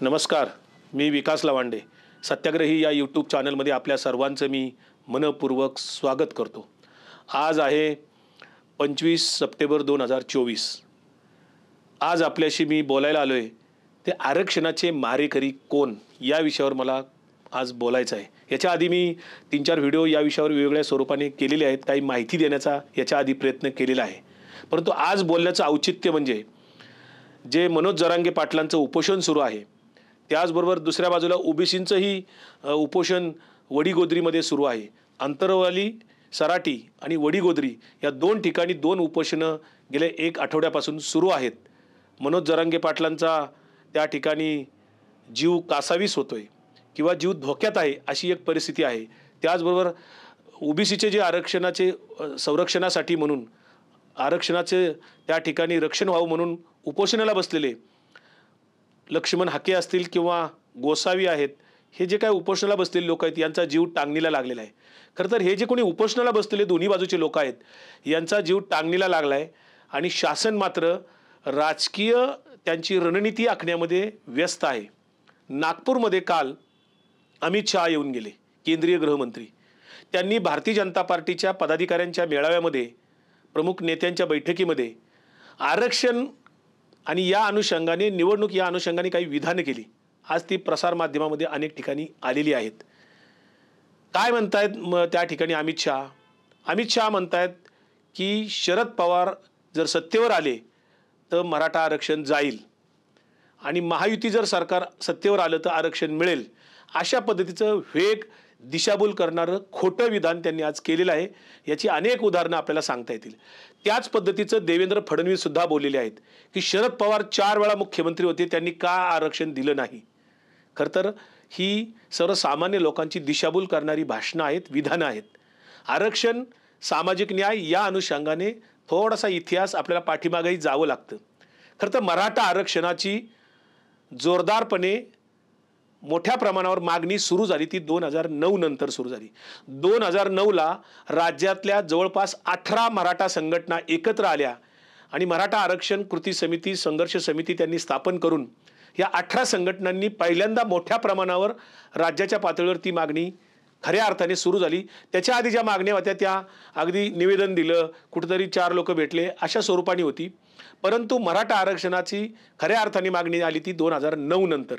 नमस्कार, मी विकास लवांडे. सत्याग्रही या यूट्यूब चॅनलमध्ये आपल्या सर्वांचं मी मनपूर्वक स्वागत करतो. आज आहे 25 सप्टेंबर 2024. आज आपल्याशी मी बोलायला आलो आहे ते आरक्षणाचे मारेकरी कोण या विषयावर मला आज बोलायचं आहे. याच्या आधी मी 3-4 व्हिडिओ या विषयावर वेगवेगळ्या स्वरूपाने केलेले आहेत. काही माहिती देण्याचा याच्या आधी प्रयत्न केलेला आहे. परंतु आज बोलण्याचं औचित्य म्हणजे जे मनोज जरांगे पाटलांचं उपोषण सुरू आहे, त्याचबरोबर दुसऱ्या बाजूला ओबीसींचंही उपोषण वडीगोद्रीमध्ये सुरू आहे. अंतरवाली सराटी आणि वडीगोद्री या दोन ठिकाणी दोन उपोषणं गेले 1 आठवड्यापासून सुरू आहेत. मनोज जरांगे पाटलांचा त्या ठिकाणी जीव कासावीस होतोय किंवा जीव धोक्यात आहे अशी एक परिस्थिती आहे. त्याचबरोबर ओबीसीचे जे आरक्षणाचे संरक्षणासाठी म्हणून आरक्षणाचे त्या ठिकाणी रक्षण व्हावं म्हणून उपोषणाला बसलेले लक्ष्मण हाके असतील किंवा गोसावी आहेत, हे जे काय उपोषणाला बसलेले लोक आहेत यांचा जीव टांगणीला लागलेला आहे. खरं तर हे जे कोणी उपोषणाला बसलेले दोन्ही बाजूचे लोक आहेत यांचा जीव टांगणीला लागला आहे आणि शासन मात्र राजकीय त्यांची रणनीती आखण्यामध्ये व्यस्त आहे. नागपूरमध्ये काल अमित शहा येऊन गेले, केंद्रीय गृहमंत्री. त्यांनी भारतीय जनता पार्टीच्या पदाधिकाऱ्यांच्या मेळाव्यामध्ये, प्रमुख नेत्यांच्या बैठकीमध्ये आरक्षण आणि या अनुषंगाने निवडणूक या अनुषंगाने काही विधानं केली. आज ती प्रसारमाध्यमामध्ये अनेक ठिकाणी आलेली आहेत. काय म्हणतायत त्या ठिकाणी अमित शहा म्हणतायत की शरद पवार जर सत्तेवर आले तर मराठा आरक्षण जाईल आणि महायुती जर सरकार सत्तेवर आलं तर आरक्षण मिळेल. अशा पद्धतीचं वेग दिशाभूल करणारं खोटं विधान त्यांनी आज केलेलं आहे. याची अनेक उदाहरणं आपल्याला सांगता येतील. त्याच पद्धतीचं देवेंद्र फडणवीस सुद्धा बोललेले आहेत की शरद पवार 4 वेळा मुख्यमंत्री होते, त्यांनी का आरक्षण दिलं नाही. खरं तर ही सर्वसामान्य लोकांची दिशाभूल करणारी भाषणं आहेत, विधानं आहेत. आरक्षण, सामाजिक न्याय या अनुषंगाने थोडासा इतिहास आपल्याला पाठीमागेही जावं लागतं. खरं तर मराठा आरक्षणाची जोरदारपणे मोठ्या प्रमाणावर मागणी सुरू झाली ती 2009 नंतर सुरू झाली. 2009ला राज्यातल्या जवळपास 18 मराठा संघटना एकत्र आल्या आणि मराठा आरक्षण कृती समिती, संघर्ष समिती त्यांनी स्थापन करून या 18 संघटनांनी पहिल्यांदा मोठ्या प्रमाणावर राज्याच्या पातळीवर ती मागणी खऱ्या अर्थाने सुरू झाली. त्याच्या आधी ज्या मागण्या होत्या त्या अगदी निवेदन दिलं, कुठेतरी 4 लोक भेटले अशा स्वरूपाने होती. परंतु मराठा आरक्षणाची खऱ्या अर्थाने मागणी आली ती 2009 नंतर.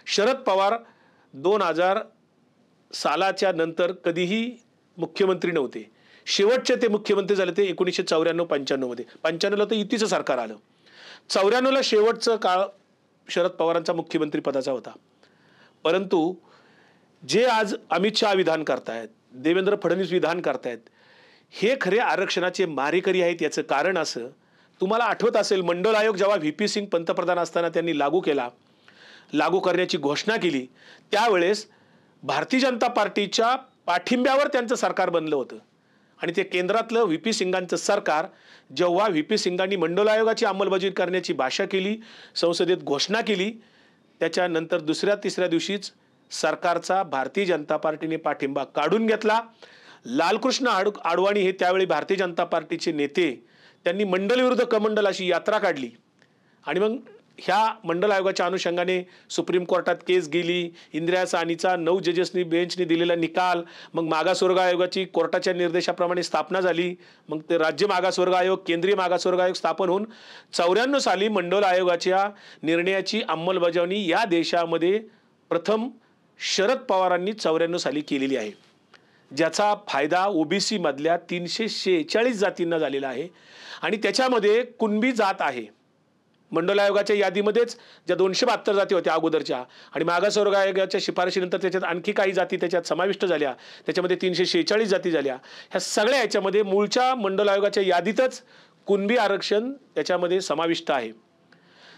शरद पवार 2000 सालाच्या नंतर कधीही मुख्यमंत्री नव्हते. शेवटचे ते मुख्यमंत्री झाले ते 1994-95 मध्ये. 95ला तर युतीचं सरकार आलं. 94ला शेवटचं काळ शरद पवारांचा मुख्यमंत्री पदाचा होता. परंतु जे आज अमित शहा विधान करतायत, देवेंद्र फडणवीस विधान करतायत, हे खरे आरक्षणाचे मारेकरी आहेत. याचं कारण असं, तुम्हाला आठवत असेल मंडल आयोग जेव्हा व्ही.पी. सिंग पंतप्रधान असताना त्यांनी लागू करण्याची घोषणा केली, त्यावेळेस भारतीय जनता पार्टीच्या पाठिंब्यावर त्यांचं सरकार बनलं होतं. आणि ते केंद्रातलं व्ही.पी. सिंगांचं सरकार जेव्हा व्ही.पी. सिंगांनी मंडल आयोगाची अंमलबजावणी करण्याची भाषा केली, संसदेत घोषणा केली, त्याच्यानंतर 2-3 दिवशीच सरकारचा भारतीय जनता पार्टीने पाठिंबा काढून घेतला. लालकृष्ण अडवाणी हे त्यावेळी भारतीय जनता पार्टीचे नेते, त्यांनी मंडल विरुद्ध कमंडल अशी यात्रा काढली आणि मग ह्या मंडल आयोगाच्या अनुषंगाने सुप्रीम कोर्टात केस गेली. इंदिरा साहनीचा 9 जजेसनी बेंचने दिलेला निकाल, मग मागासवर्ग आयोगाची कोर्टाच्या निर्देशाप्रमाणे स्थापना झाली. मग ते राज्य मागासवर्ग आयोग, केंद्रीय मागासवर्ग आयोग स्थापन होऊन 94 साली मंडल आयोगाच्या निर्णयाची अंमलबजावणी या देशामध्ये प्रथम शरद पवारांनी 94 साली केलेली आहे. ज्याचा फायदा ओबीसी मधल्या 346 जातींना झालेला आहे आणि त्याच्यामध्ये कुणबी जात आहे. मंडल आयोगाच्या यादीमध्येच ज्या 272 जाती होत्या अगोदरच्या आणि मागासवर्ग आयोगाच्या शिफारशीनंतर त्याच्यात आणखी काही जाती त्याच्यात समाविष्ट झाल्या, त्याच्यामध्ये 346 जाती झाल्या. ह्या सगळ्या याच्यामध्ये मूळच्या मंडल आयोगाच्या यादीतच कुणबी आरक्षण त्याच्यामध्ये समाविष्ट आहे.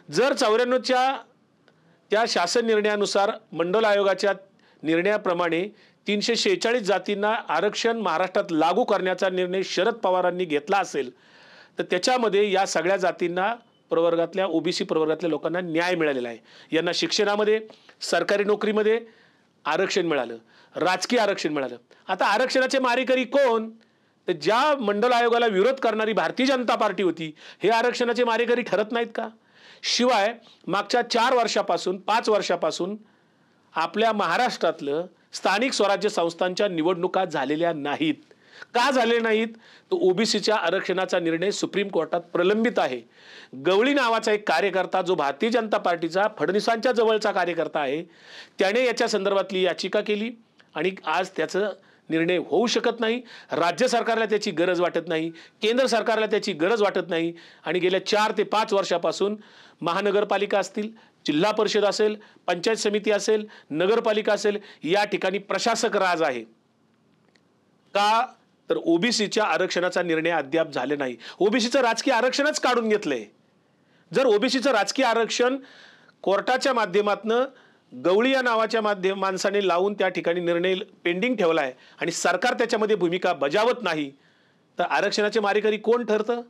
जर 94च्या त्या शासन निर्णयानुसार मंडल आयोगाच्या निर्णयाप्रमाणे 346 जातींना आरक्षण महाराष्ट्रात लागू करण्याचा निर्णय शरद पवारांनी घेतला असेल तर त्याच्यामध्ये या सगळ्या जातींना प्रवर्गातल्या ओबीसी प्रवर्गातल्या लोकांना न्याय मिळालेला आहे. यांना शिक्षणामध्ये, सरकारी नोकरीमध्ये आरक्षण मिळालं, राजकीय आरक्षण मिळालं. आता आरक्षणाचे मारेकरी कोण? तर ज्या मंडल आयोगाला विरोध करणारी भारतीय जनता पार्टी होती, हे आरक्षणाचे मारेकरी ठरत नाहीत का? शिवाय मागच्या 4 वर्षापासून 5 वर्षापासून आपल्या महाराष्ट्रातलं स्थानिक स्वराज्य संस्थांच्या निवडणुका झालेल्या नाहीत. का झाले नाहीत? तो ओबीसीच्या आरक्षणाचा निर्णय सुप्रीम कोर्टात प्रलंबित आहे. गवळी नावाचा एक कार्यकर्ता जो भारतीय जनता पार्टीचा फडणवीसांच्या जवळचा कार्यकर्ता आहे, त्याने याच्या संदर्भातली याचिका केली आणि आज त्याचा निर्णय होऊ शकत नाही. राज्य सरकारला त्याची गरज वाटत नाही, केंद्र सरकारला त्याची गरज वाटत नाही आणि गेल्या 4 ते 5 वर्षापासून महानगरपालिका असतील, जिल्हा परिषद असेल, पंचायत समिती असेल, नगरपालिका असेल, या ठिकाणी प्रशासक राज आहे. का तर ओबीसीच्या आरक्षणाचा निर्णय अद्याप झाले नाही. ओबीसीचं राजकीय आरक्षणच काढून घेतलंय. जर ओबीसीचं राजकीय आरक्षण कोर्टाच्या माध्यमातनं गवळी या नावाच्या माणसाने लावून त्या ठिकाणी निर्णय पेंडिंग ठेवलाय आणि सरकार त्याच्यामध्ये भूमिका बजावत नाही, तर आरक्षणाचे मारेकरी कोण ठरतं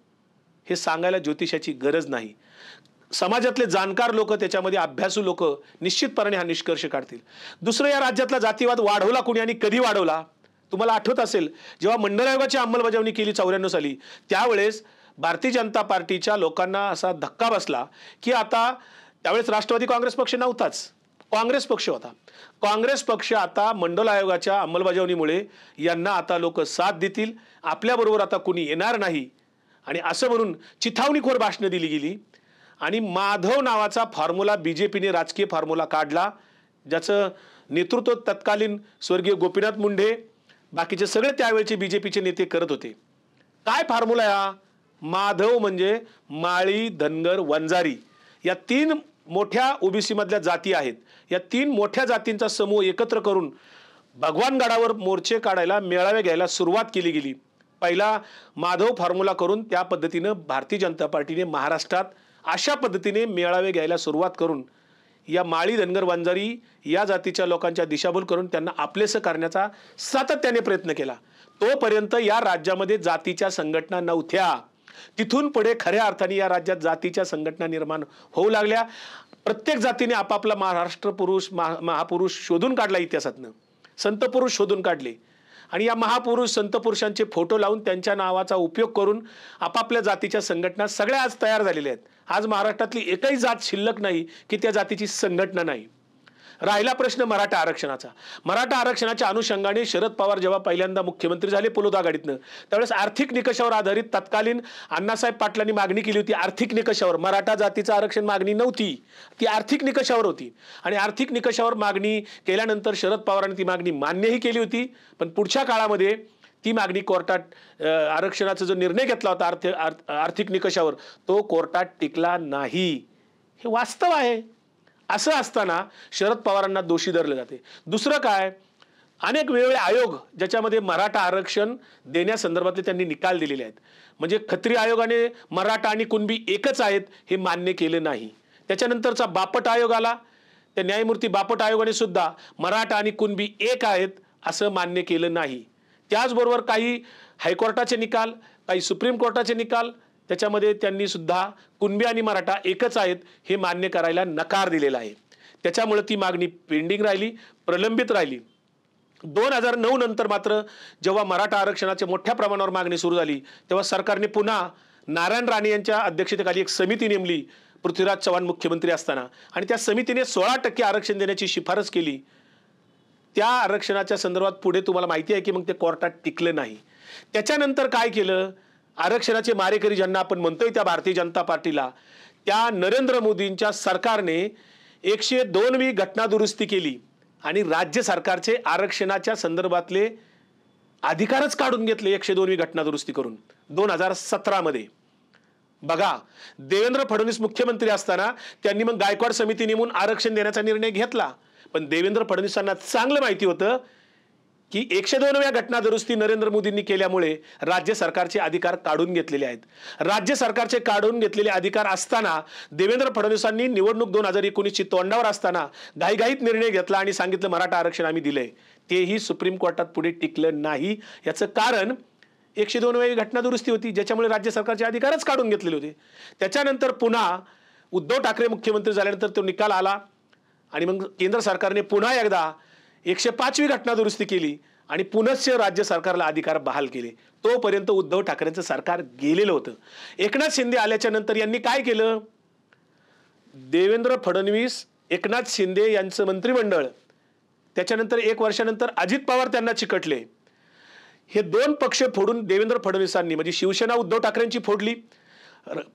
हे सांगायला ज्योतिषाची गरज नाही. समाजातले जाणकार लोक, त्याच्यामध्ये अभ्यासू लोक निश्चितपणे हा निष्कर्ष काढतील. दुसरं, या राज्यातला जातीवाद वाढवला कोणी आणि कधी वाढवला? तुम्हाला आठवत असेल, जेव्हा मंडल आयोगाची अंमलबजावणी केली 94 साली, त्यावेळेस भारतीय जनता पार्टीच्या लोकांना असा धक्का बसला की आता, त्यावेळेस राष्ट्रवादी काँग्रेस पक्ष नव्हताच, काँग्रेस पक्ष होता. काँग्रेस पक्ष आता मंडल आयोगाच्या अंमलबजावणीमुळे यांना आता लोक साथ देतील, आपल्याबरोबर आता कोणी येणार नाही आणि असं म्हणून चिथावणीखोर भाषणं दिली गेली आणि माधव नावाचा फॉर्म्युला बीजेपीने राजकीय फॉर्म्युला काढला, ज्याचं नेतृत्व तत्कालीन स्वर्गीय गोपीनाथ मुंडे, बाकीचे सगळे त्यावेळचे बीजेपीचे नेते करत होते. काय फॉर्म्युला हा? माधव म्हणजे माळी, धनगर, वंजारी या 3 मोठ्या ओबीसी मधल्या जाती आहेत. या 3 मोठ्या जातींचा समूह एकत्र करून भगवानगडावर मोर्चे काढायला, मेळावे घ्यायला सुरुवात केली गेली. पहिला माधव फॉर्म्युला करून त्या पद्धतीनं भारतीय जनता पार्टीने महाराष्ट्रात अशा पद्धतीने मेळावे घ्यायला सुरुवात करून या माळी, धनगर, वंजारी या जातीच्या लोकांच्या दिशाभूल करून त्यांना आपलेसं करण्याचा सातत्याने प्रयत्न केला. तोपर्यंत या राज्यामध्ये जातीच्या संघटना नव्हत्या. तिथून पुढे खऱ्या अर्थाने या राज्यात जातीच्या संघटना निर्माण होऊ लागल्या. प्रत्येक जातीने आपापला महाराष्ट्र पुरुष, महापुरुष शोधून काढला, इतिहासातनं संत पुरुष शोधून काढले आणि या महापुरुष संत पुरुषांचे फोटो लावून त्यांच्या नावाचा उपयोग करून आपापल्या जातीच्या संघटना सगळ्या आज तयार झालेल्या आहेत. आज महाराष्ट्रातली एकही जात शिल्लक नाही की त्या जातीची संघटना नाही. राहिला प्रश्न मराठा आरक्षणाचा. मराठा आरक्षणाच्या अनुषंगाने शरद पवार जेव्हा पहिल्यांदा मुख्यमंत्री झाले पुलोद आघाडीतनं, त्यावेळेस आर्थिक निकषावर आधारित तत्कालीन अण्णासाहेब पाटलांनी मागणी केली होती. आर्थिक निकषावर, मराठा जातीचं आरक्षण मागणी नव्हती, ती आर्थिक निकषावर होती आणि आर्थिक निकषावर मागणी केल्यानंतर शरद पवारांनी ती मागणी मान्यही केली होती. पण पुढच्या काळामध्ये ती मागणी कोर्टात, आरक्षणाचा जो निर्णय घेतला होता आर्थिक निकषावर, तो कोर्टात टिकला नाही. हे वास्तव आहे. असं असताना शरद पवारांना दोषी धरले जाते. दुसरं काय, अनेक वेगवेगळे आयोग ज्याच्यामध्ये मराठा आरक्षण देण्यासंदर्भातले त्यांनी निकाल दिलेले आहेत. म्हणजे खत्री आयोगाने मराठा आणि कुणबी एकच आहेत हे मान्य केलं नाही. त्याच्यानंतरचा बापट आयोग आला, त्या न्यायमूर्ती बापट आयोगाने सुद्धा मराठा आणि कुणबी एक आहेत असं मान्य केलं नाही. त्याचबरोबर काही हायकोर्टाचे निकाल, काही सुप्रीम कोर्टाचे निकाल, त्याच्यामध्ये त्यांनी सुद्धा कुणबी आणि मराठा एकच आहेत हे मान्य करायला नकार दिलेला आहे. त्याच्यामुळे ती मागणी पेंडिंग राहिली, प्रलंबित राहिली. 2009 नंतर मात्र जेव्हा मराठा आरक्षणाच्या मोठ्या प्रमाणावर मागणी सुरू झाली, तेव्हा सरकारने पुन्हा नारायण राणे यांच्या अध्यक्षतेखाली एक समिती नेमली पृथ्वीराज चव्हाण मुख्यमंत्री असताना आणि त्या समितीने 16% आरक्षण देण्याची शिफारस केली. त्या आरक्षणाच्या संदर्भात पुढे तुम्हाला माहिती आहे की मग ते कोर्टात टिकलं नाही. त्याच्यानंतर काय केलं, आरक्षणाचे मारेकरी ज्यांना आपण म्हणतोय त्या भारतीय जनता पार्टीला, त्या नरेंद्र मोदींच्या सरकारने 102वी घटना दुरुस्ती केली आणि राज्य सरकारचे आरक्षणाच्या संदर्भातले अधिकारच काढून घेतले 102वी घटना दुरुस्ती करून 2017 मध्ये. बघा, देवेंद्र फडणवीस मुख्यमंत्री असताना त्यांनी मग गायकवाड समिती नेमून आरक्षण देण्याचा निर्णय घेतला. पण देवेंद्र फडणवीसांना चांगलं माहिती होतं की 102व्या घटना दुरुस्ती नरेंद्र मोदींनी केल्यामुळे राज्य सरकारचे अधिकार काढून घेतलेले आहेत. राज्य सरकारचे काढून घेतलेले अधिकार असताना देवेंद्र फडणवीसांनी निवडणूक 2019ची तोंडावर असताना घाईघाईत निर्णय घेतला आणि सांगितलं मराठा आरक्षण आम्ही दिलंय. तेही सुप्रीम कोर्टात पुढे टिकलं नाही. याचं कारण 102वी घटना दुरुस्ती होती ज्याच्यामुळे राज्य सरकारचे अधिकारच काढून घेतलेले होते. त्याच्यानंतर पुन्हा उद्धव ठाकरे मुख्यमंत्री झाल्यानंतर तो निकाल आला आणि मग केंद्र सरकारने पुन्हा एकदा 105वी घटना दुरुस्ती केली आणि पुनश्च राज्य सरकारला अधिकार बहाल केले. तोपर्यंत उद्धव ठाकरेंचं सरकार गेलेलं होतं. एकनाथ शिंदे आल्याच्या नंतर यांनी काय केलं, देवेंद्र फडणवीस, एकनाथ शिंदे यांचं मंत्रिमंडळ, त्याच्यानंतर 1 वर्षानंतर अजित पवार त्यांना चिकटले. हे 2 पक्ष फोडून देवेंद्र फडणवीसांनी म्हणजे शिवसेना उद्धव ठाकरेंची फोडली,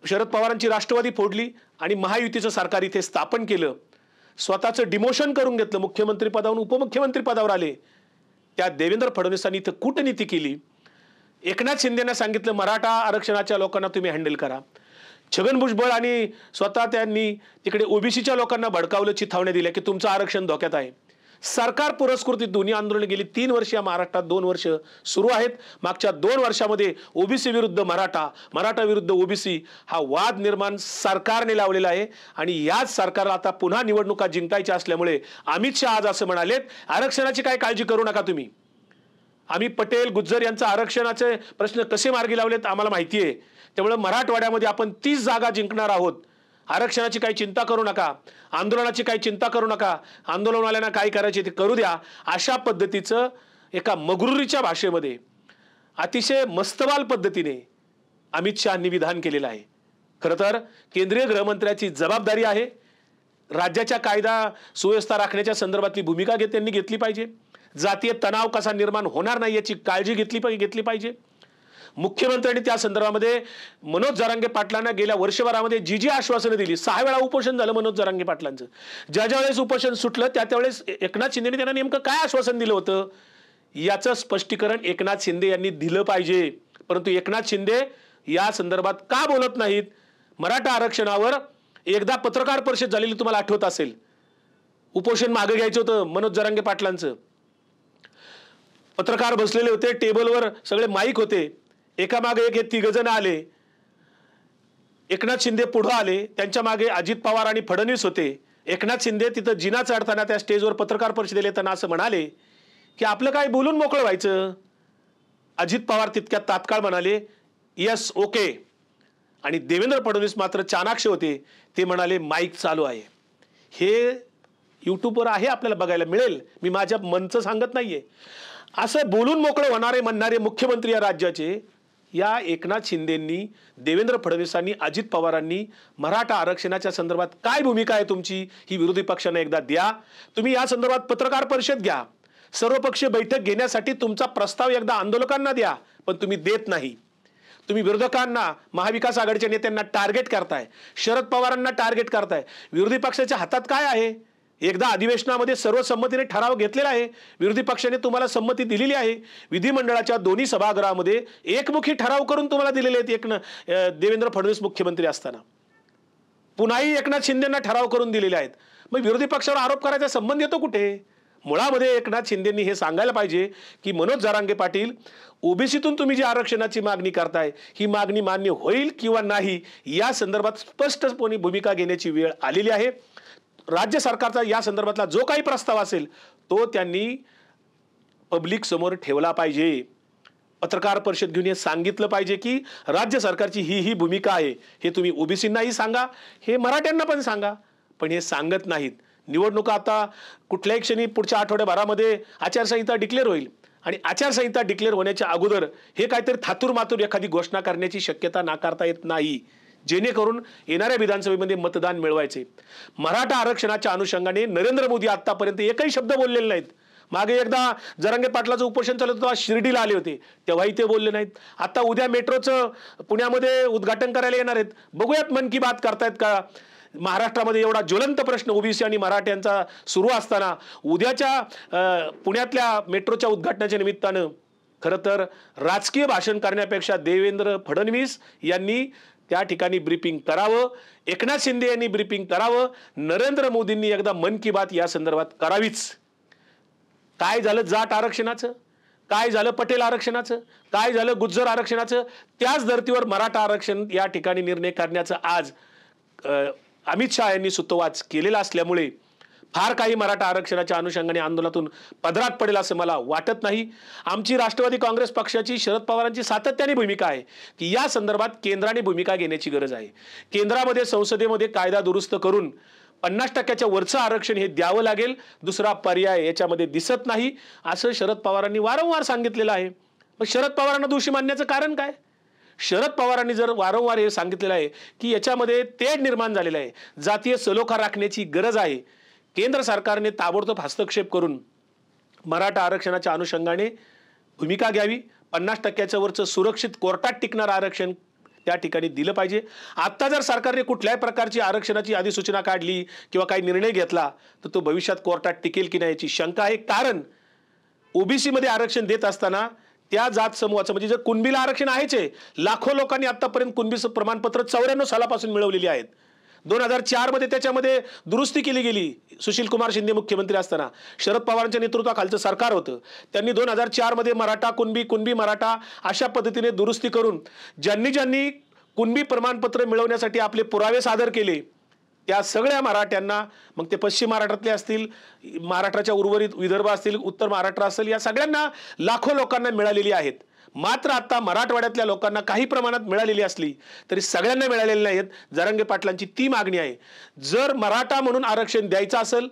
शरद पवारांची राष्ट्रवादी फोडली आणि महायुतीचं सरकार इथे स्थापन केलं. स्वतःचं डिमोशन करून घेतलं, मुख्यमंत्री पदावरून उपमुख्यमंत्री पदावर आले. त्या देवेंद्र फडणवीसांनी इथं कूटनीती केली. एकनाथ शिंदेना सांगितलं मराठा आरक्षणाच्या लोकांना तुम्ही हँडल करा. छगन भुजबळ आणि स्वतः त्यांनी तिकडे ओबीसीच्या लोकांना भडकावलं, चिथावण्या दिल्या की तुमचं आरक्षण धोक्यात आहे. सरकार पुरस्कृत दोन्ही आंदोलन गेली 3 वर्ष या महाराष्ट्रात 2 वर्ष सुरू आहेत. मागच्या 2 वर्षामध्ये ओबीसी विरुद्ध मराठा, मराठा विरुद्ध ओबीसी हा वाद निर्माण सरकारने लावलेला आहे. आणि याच सरकारला आता पुन्हा निवडणुका जिंकायच्या असल्यामुळे अमित शहा आज असं म्हणालेत, आरक्षणाची काय काळजी करू नका तुम्ही. आम्ही पटेल गुज्जर यांचं आरक्षणाचे प्रश्न कसे मार्गी लावलेत आम्हाला माहिती आहे. त्यामुळे मराठवाड्यामध्ये आपण 30 जागा जिंकणार आहोत. आरक्षणाची काही चिंता करू नका, आंदोलनाची काही चिंता करू नका, आंदोलनवाल्यांना काय करायचे ते करू द्या. अशा पद्धतीचं एका मगरुरीच्या भाषेमध्ये अतिशय मस्तवाल पद्धतीने अमित शहांनी विधान केलेलं आहे. खरं तर केंद्रीय गृहमंत्र्याची जबाबदारी आहे राज्याच्या कायदा सुव्यवस्था राखण्याच्या संदर्भातली भूमिका त्यांनी घेतली पाहिजे. जातीय तणाव कसा निर्माण होणार नाही याची काळजी घेतली पाहिजे. मुख्यमंत्र्यांनी त्या संदर्भामध्ये मनोज जरांगे पाटलांना गेल्या वर्षभरामध्ये जी आश्वासनं दिली, 6 वेळा उपोषण झालं मनोज जरांगे पाटलांचं. ज्या वेळेस उपोषण सुटलं त्यावेळेस एकनाथ शिंदेने त्यांना नेमकं काय आश्वासन दिलं होतं याचं स्पष्टीकरण एकनाथ शिंदे यांनी दिलं पाहिजे. परंतु एकनाथ शिंदे या संदर्भात का बोलत नाहीत? मराठा आरक्षणावर एकदा पत्रकार परिषद झालेली तुम्हाला आठवत असेल, उपोषण मागे घ्यायचं होतं मनोज जरांगे पाटलांचं. पत्रकार बसलेले होते, टेबलवर सगळे माईक होते, एकामागे एक हे 3 जण आले. एकनाथ शिंदे पुढे आले, त्यांच्या मागे अजित पवार आणि फडणवीस होते. एकनाथ शिंदे तिथं जिना चढताना त्या स्टेजवर पत्रकार परिषदेला येताना असं म्हणाले की आपलं काय बोलून मोकळं व्हायचं. अजित पवार तितक्यात तात्काळ म्हणाले यस ओके. आणि देवेंद्र फडणवीस मात्र चाणाक्ष होते, ते म्हणाले माईक चालू आहे. हे यूट्यूबवर आहे, आपल्याला बघायला मिळेल, मी माझ्या मनचं सांगत नाहीये. असं बोलून मोकळं होणारे म्हणणारे मुख्यमंत्री या राज्याचे या एकनाथ शिंदेंनी, देवेंद्र फडणवीसांनी, अजित पवारांनी मराठा आरक्षणाच्या संदर्भात काय भूमिका आहे तुमची ही विरोधी पक्षांना एकदा द्या. तुम्ही या संदर्भात पत्रकार परिषद घ्या, सर्वपक्षीय बैठक घेण्यासाठी तुमचा प्रस्ताव एकदा आंदोलकांना द्या. पण तुम्ही देत नाही. तुम्ही विरोधकांना, महाविकास आघाडीच्या नेत्यांना टार्गेट करताय, शरद पवारांना टार्गेट करताय. विरोधी पक्षाच्या हातात काय आहे? एकदा अधिवेशनामध्ये सर्वसंमतीने ठराव घेतलेला आहे, विरोधी पक्षाने तुम्हाला संमती दिलेली आहे. विधिमंडळाच्या दोन्ही सभागृहामध्ये एकमुखी ठराव करून तुम्हाला दिलेले आहेत. देवेंद्र फडणवीस मुख्यमंत्री असताना पुन्हाही एकनाथ शिंदेंना ठराव करून दिलेले आहेत. मग विरोधी पक्षावर आरोप करायचा संबंध येतो कुठे? मुळामध्ये एकनाथ शिंदेंनी हे सांगायला पाहिजे की मनोज जरांगे पाटील, ओबीसीतून तुम्ही जी आरक्षणाची मागणी करताय ही मागणी मान्य होईल किंवा नाही या संदर्भात स्पष्टपणे भूमिका घेण्याची वेळ आलेली आहे. राज्य सरकारचा या संदर्भातला जो काही प्रस्ताव असेल तो त्यांनी पब्लिक समोर ठेवला पाहिजे. पत्रकार परिषद घेऊन हे सांगितलं पाहिजे की राज्य सरकारची ही भूमिका आहे. हे तुम्ही ओबीसींनाही सांगा, हे मराठ्यांना पण सांगा. पण हे सांगत नाहीत. निवडणुका आता कुठल्याही क्षणी पुढच्या आठवड्याभरामध्ये आचारसंहिता डिक्लेअर होईल आणि आचारसंहिता डिक्लेअर होण्याच्या अगोदर हे काहीतरी थातूर मातूर एखादी घोषणा करण्याची शक्यता नाकारता येत नाही, जेणेकरून येणाऱ्या विधानसभेमध्ये मतदान मिळवायचे. मराठा आरक्षणाच्या अनुषंगाने नरेंद्र मोदी आतापर्यंत एकही शब्द बोललेले नाहीत. मागे एकदा जरांगे पाटलाचं उपोषण चालत होतं, शिर्डीला आले होते, तेव्हाही ते बोलले नाहीत. आता उद्या मेट्रोचं पुण्यामध्ये उद्घाटन करायला येणार आहेत, बघूयात मन की बात करतायत का. महाराष्ट्रामध्ये एवढा ज्वलंत प्रश्न ओबीसी आणि मराठ्यांचा सुरू असताना उद्याच्या पुण्यातल्या मेट्रोच्या उद्घाटनाच्या निमित्तानं खरं तर राजकीय भाषण करण्यापेक्षा देवेंद्र फडणवीस यांनी त्या ठिकाणी ब्रीफिंग करावं, एकनाथ शिंदे यांनी ब्रीफिंग करावं, नरेंद्र मोदींनी एकदा मन की बात या संदर्भात करावीच. काय झालं जाट आरक्षणाचं, काय झालं पटेल आरक्षणाचं, काय झालं गुज्जर आरक्षणाचं, त्याच धर्तीवर मराठा आरक्षण या ठिकाणी निर्णय करण्याचं आज अमित शहा यांनी सुतोवाच केलेला असल्यामुळे फार काही मराठा आरक्षणाच्या अनुषंगाने आंदोलनातून पदरात पडेल असं मला वाटत नाही. आमची राष्ट्रवादी काँग्रेस पक्षाची, शरद पवारांची सातत्याने भूमिका आहे की या संदर्भात केंद्राने भूमिका घेण्याची गरज आहे. केंद्रामध्ये संसदेमध्ये कायदा दुरुस्त करून 50% वरचं आरक्षण हे द्यावं लागेल, दुसरा पर्याय याच्यामध्ये दिसत नाही असं शरद पवारांनी वारंवार सांगितलेलं आहे. मग शरद पवारांना दोषी मानण्याचं कारण काय? शरद पवारांनी जर वारंवार हे सांगितलेलं आहे की याच्यामध्ये तेढ निर्माण झालेलं आहे, जातीय सलोखा राखण्याची गरज आहे, केंद्र सरकारने ताबडतोब हस्तक्षेप करून मराठा आरक्षणाच्या अनुषंगाने भूमिका घ्यावी. 50% वरचं सुरक्षित कोर्टात टिकणारं आरक्षण त्या ठिकाणी दिलं पाहिजे. आता जर सरकारने कुठल्याही प्रकारची आरक्षणाची अधिसूचना काढली किंवा काही निर्णय घेतला तर तो भविष्यात कोर्टात टिकेल की नाही याची शंका आहे. कारण ओबीसी मध्ये आरक्षण देत असताना त्या जात समूहाचं म्हणजे जर कुणबीला आरक्षण आहेच आहे, लाखो लोकांनी आतापर्यंत कुणबीचं प्रमाणपत्र 94 सालापासून मिळवलेली आहेत. 2004 मध्ये त्याच्यामध्ये दुरुस्ती केली गेली. सुशील कुमार शिंदे मुख्यमंत्री असताना शरद पवारांच्या नेतृत्वाखालचं सरकार होतं, त्यांनी 2004 मध्ये मराठा कुणबी, कुणबी मराठा अशा पद्धतीने दुरुस्ती करून ज्यांनी ज्यांनी कुणबी प्रमाणपत्र मिळवण्यासाठी आपले पुरावे सादर केले त्या सगळ्या मराठ्यांना, मग ते पश्चिम महाराष्ट्रातले असतील, महाराष्ट्राच्या उर्वरित विदर्भ असतील, उत्तर महाराष्ट्र असेल, या सगळ्यांना लाखो लोकांना मिळालेली आहेत. मात्र आता मराठवाड्यातल्या लोकांना काही प्रमाणात मिळालेली असली तरी सगळ्यांना मिळालेली नाहीत. जरांगे पाटलांची ती मागणी आहे, जर मराठा म्हणून आरक्षण द्यायचं असेल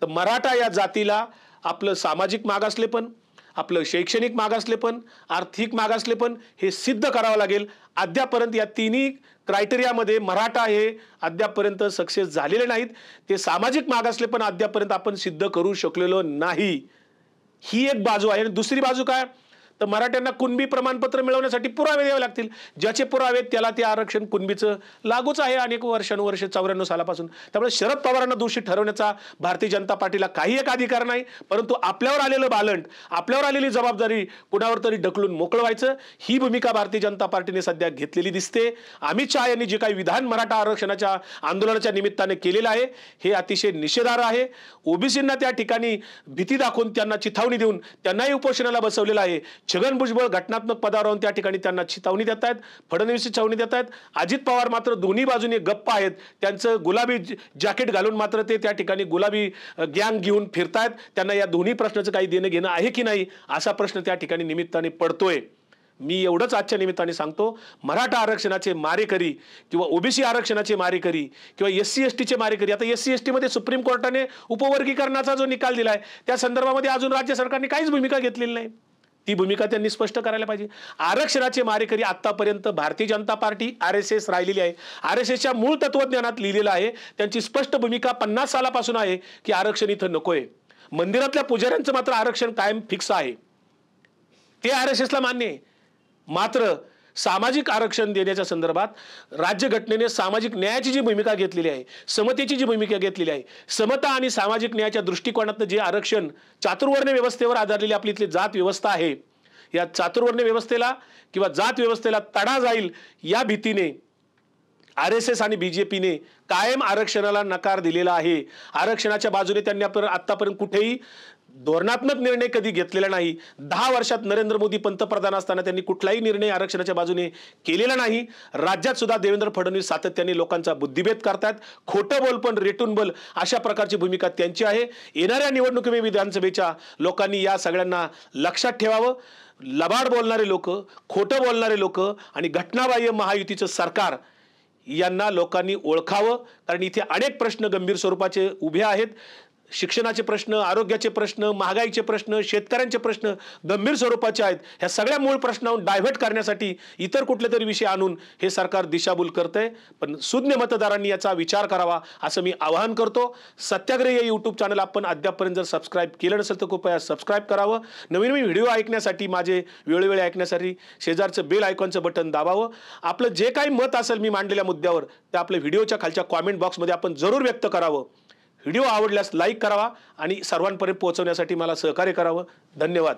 तर मराठा या जातीला आपलं सामाजिक मागासलेपण, आपलं शैक्षणिक मागासलेपण, आर्थिक मागासलेपण हे सिद्ध करावं लागेल. अद्यापर्यंत या तिन्ही क्रायटेरियामध्ये मराठा हे अद्यापर्यंत सक्सेस झालेले नाहीत. ते सामाजिक मागासलेपण अद्यापर्यंत आपण सिद्ध करू शकलेलो नाही. ही एक बाजू आहे. आणि दुसरी बाजू काय तर मराठ्यांना कुणबी प्रमाणपत्र मिळवण्यासाठी पुरावे द्यावे लागतील. ज्याचे पुरावे त्याला ते आरक्षण कुणबीचं लागूच आहे अनेक वर्षानुवर्ष 94 सालापासून. त्यामुळे शरद पवारांना दोषी ठरवण्याचा भारतीय जनता पार्टीला काही एक अधिकार नाही, परंतु आपल्यावर आलेलं बालंट, आपल्यावर आलेली जबाबदारी कुणावर तरी ढकलून मोकळं व्हायचं, ही भूमिका भारतीय जनता पार्टीने सध्या घेतलेली दिसते. अमित शहा यांनी जे काही विधान मराठा आरक्षणाच्या आंदोलनाच्या निमित्ताने केलेलं आहे हे अतिशय निषेधार्ह आहे. ओबीसींना त्या ठिकाणी भीती दाखवून त्यांना चिथावणी देऊन त्यांनाही उपोषणाला बसवलेलं आहे. छगन भुजबळ घटनात्मक पदावर राहून त्या ठिकाणी त्यांना चितावणी देत आहेत, फडणवीस चितावणी देत आहेत. अजित पवार मात्र दोन्ही बाजूने गप्प आहेत. त्यांचं गुलाबी जॅकेट घालून मात्र ते त्या ठिकाणी गुलाबी गँग घेऊन फिरतायत. त्यांना या दोन्ही प्रश्नाचं काही देणं घेणं आहे की नाही असा प्रश्न त्या ठिकाणी निमित्ताने पडतोय. मी एवढंच आजच्या निमित्ताने सांगतो, मराठा आरक्षणाचे मारेकरी किंवा ओबीसी आरक्षणाचे मारेकरी किंवा SC STचे मारेकरी, आता SC ST मध्ये सुप्रीम कोर्टाने उपवर्गीकरणाचा जो निकाल दिलाय त्या संदर्भामध्ये अजून राज्य सरकारने काहीच भूमिका घेतलेली नाही. ती भूमिका त्यांनी स्पष्ट करायला पाहिजे. आरक्षणाचे मारेकरी आतापर्यंत भारतीय जनता पार्टी, RSS राहिलेली आहे. RSSच्या मूळ तत्वज्ञानात लिहिलेलं आहे, त्यांची स्पष्ट भूमिका 50 सालापासून आहे की आरक्षण इथं नकोय. मंदिरातल्या पुजाऱ्यांचं मात्र आरक्षण कायम फिक्स आहे, ते RSSला मान्य आहे. मात्र सामाजिक आरक्षण देण्याच्या संदर्भात राज्यघटनेने सामाजिक न्यायाची जी भूमिका घेतलेली आहे, समतेची जी भूमिका घेतलेली आहे, समता आणि सामाजिक न्यायाच्या दृष्टिकोनातून जे आरक्षण चातुर्वर्ण व्यवस्थेवर आधारलेली आपली इथली जात व्यवस्था आहे, या चातुर्वर्ण व्यवस्थेला किंवा जात व्यवस्थेला तडा जाईल या भीतीने RSS आणि BJPने कायम आरक्षणाला नकार दिलेला आहे. आरक्षणाच्या बाजूने त्यांनी आतापर्यंत कुठेही धोरणात्मक निर्णय कधी घेतलेला नाही. 10 वर्षात नरेंद्र मोदी पंतप्रधान असताना त्यांनी कुठलाही निर्णय आरक्षणाच्या बाजूने केलेला नाही. राज्यात सुद्धा देवेंद्र फडणवीस सातत्याने लोकांचा बुद्धिभेद करतात. खोटं बोल पण रेटून बोल अशा प्रकारची भूमिका त्यांची आहे. येणाऱ्या निवडणुकीमध्ये विधानसभेच्या लोकांनी या सगळ्यांना लक्षात ठेवावं. लबाड बोलणारे लोक, खोटं बोलणारे लोक आणि घटनाबाह्य महायुतीचं सरकार यांना लोकांनी ओळखावं. कारण इथे अनेक प्रश्न गंभीर स्वरूपाचे उभे आहेत. शिक्षणाचे प्रश्न, आरोग्याचे प्रश्न, महागाईचे प्रश्न, शेतकऱ्यांचे प्रश्न गंभीर स्वरूपाचे आहेत. ह्या सगळ्या मूळ प्रश्नांवर डायव्हर्ट करण्यासाठी इतर कुठले तरी विषय आणून हे सरकार दिशाभूल करतंय. पण सुज्ञ मतदारांनी याचा विचार करावा असं मी आवाहन करतो. सत्याग्रही या यूट्यूब चॅनल आपण अद्यापर्यंत जर सबस्क्राईब केलं नसेल तर कृपया सबस्क्राईब करावं. नवीन नवीन व्हिडिओ ऐकण्यासाठी, माझे वेळोवेळी ऐकण्यासाठी शेजारचं बेल आयकॉनचं बटन दाबावं. आपलं जे काही मत असेल मी मांडलेल्या मुद्द्यावर ते आपल्या व्हिडिओच्या खालच्या कॉमेंट बॉक्समध्ये आपण जरूर व्यक्त करावं. व्हिडिओ आवडल्यास लाईक करावा आणि सर्वांपर्यंत पोहोचवण्यासाठी मला सहकार्य करावं. धन्यवाद.